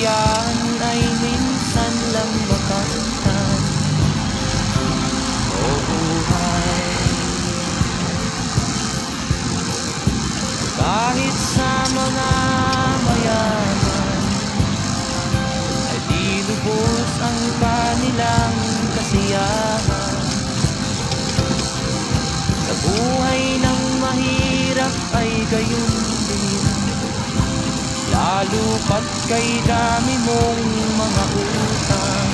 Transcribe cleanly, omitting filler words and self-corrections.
kasiyahan ay minsan lang makamtan. O buhay, kahit sa mga mayaman ay di lubos ang kanilang kasiyahan. Sa buhay ng mahirap ay gayon din, lalo pat kay dami mong mga utang.